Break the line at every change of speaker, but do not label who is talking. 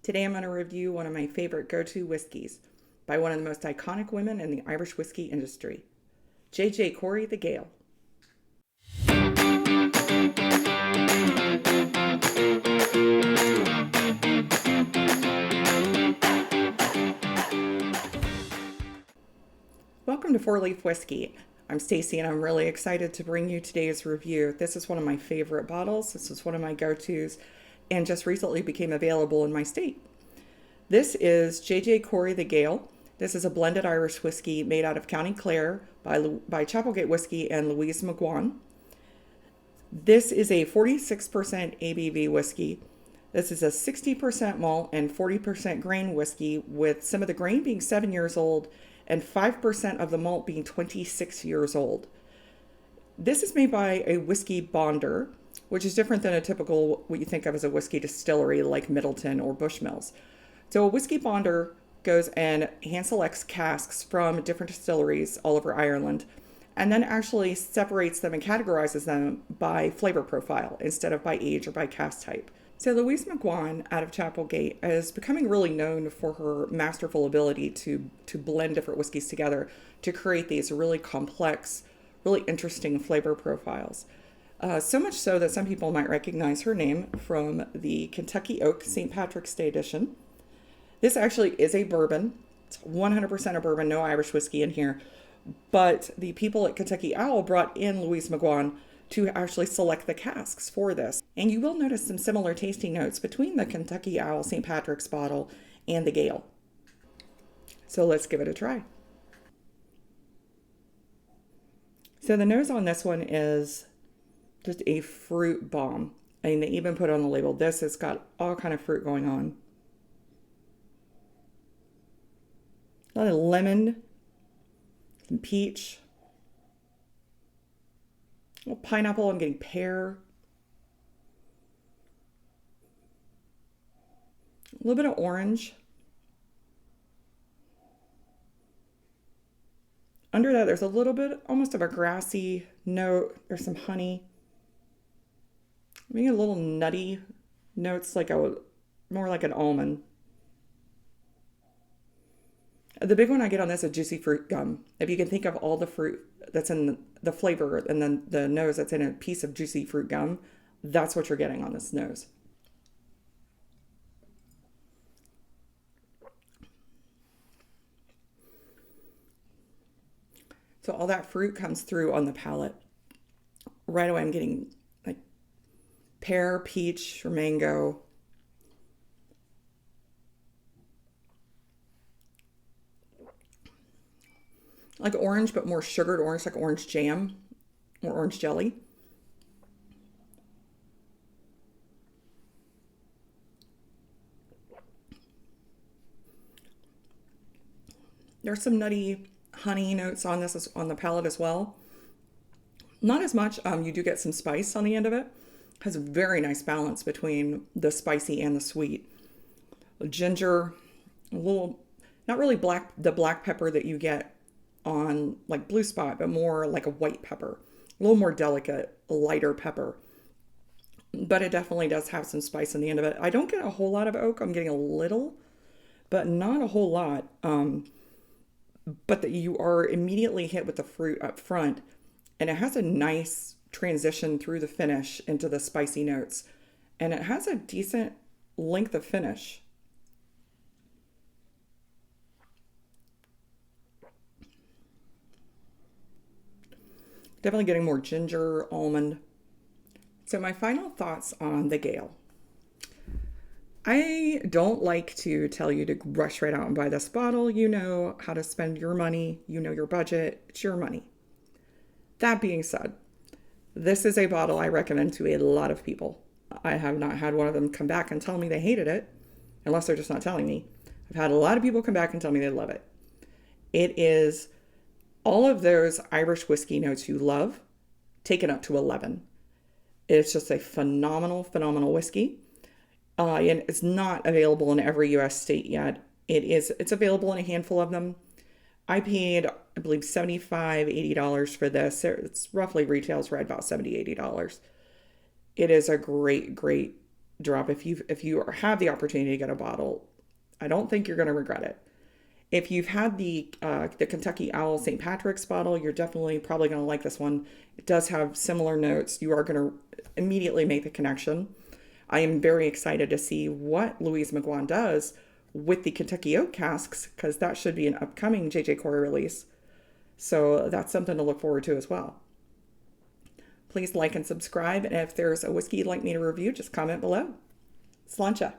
Today I'm going to review one of my favorite go-to whiskeys by one of the most iconic women in the Irish whiskey industry, JJ Corry The Gael. Welcome to Four Leaf Whiskey. I'm Stacy and I'm really excited to bring you today's review. This is one of my favorite bottles. This is one of my go-tos and just recently became available in my state. This is JJ Corry The Gael. This is a blended Irish whiskey made out of County Clare by Chapelgate Whiskey and Louise McGuane. This is a 46% ABV whiskey. This is a 60% malt and 40% grain whiskey, with some of the grain being 7 years old and 5% of the malt being 26 years old. This is made by a whiskey bonder, which is different than a typical, what you think of as a whiskey distillery like Middleton or Bushmills. So a whiskey bonder goes and hand selects casks from different distilleries all over Ireland, and then actually separates them and categorizes them by flavor profile instead of by age or by cask type. So Louise McGuane out of Chapelgate is becoming really known for her masterful ability to blend different whiskeys together to create these really complex, really interesting flavor profiles. So much so that some people might recognize her name from the Kentucky Oak St. Patrick's Day edition. This actually is a bourbon. It's 100% a bourbon, no Irish whiskey in here. But the people at Kentucky Owl brought in Louise McGuane to actually select the casks for this. And you will notice some similar tasting notes between the Kentucky Owl St. Patrick's bottle and the Gael. So let's give it a try. So the nose on this one is just a fruit bomb. I mean, they even put on the label, this has got all kind of fruit going on. A lot of lemon, some peach, a little pineapple. I'm getting pear, a little bit of orange. Under that, there's a little bit almost of a grassy note. There's some honey. Maybe a little nutty notes, more like an almond. The big one I get on this is juicy fruit gum. If you can think of all the fruit that's in the flavor and then the nose that's in a piece of juicy fruit gum, that's what you're getting on this nose. So all that fruit comes through on the palate. Right away I'm getting like pear, peach, or mango. Like orange, but more sugared orange, like orange jam or orange jelly. There's some nutty honey notes on this, on the palate as well. Not as much. You do get some spice on the end of it. Has a very nice balance between the spicy and the sweet. Ginger, a little, not really the black pepper that you get on like Blue Spot, but more like a white pepper, a little more delicate, lighter pepper. But it definitely does have some spice on the end of it. I don't get a whole lot of oak. I'm getting a little, but not a whole lot. But that you are immediately hit with the fruit up front, and it has a nice transition through the finish into the spicy notes, and it has a decent length of finish. Definitely getting more ginger, almond. So my final thoughts on the Gael. I don't like to tell you to rush right out and buy this bottle. You know how to spend your money. You know your budget. It's your money. That being said, this is a bottle I recommend to a lot of people. I have not had one of them come back and tell me they hated it, unless they're just not telling me. I've had a lot of people come back and tell me they love it. It is all of those Irish whiskey notes you love, taken up to 11. It's just a phenomenal, phenomenal whiskey. And it's not available in every U.S. state yet. It's available in a handful of them. I paid, I believe, $75, $80 for this. It's roughly retails right about $70, $80. It is a great, great drop. If you have the opportunity to get a bottle, I don't think you're going to regret it. If you've had the Kentucky Owl St. Patrick's bottle, you're definitely probably going to like this one. It does have similar notes. You are going to immediately make the connection. I am very excited to see what Louise McGuane does with the Kentucky Oak casks, because that should be an upcoming JJ Corry release. So that's something to look forward to as well. Please like and subscribe. And if there's a whiskey you'd like me to review, just comment below. Sláinte.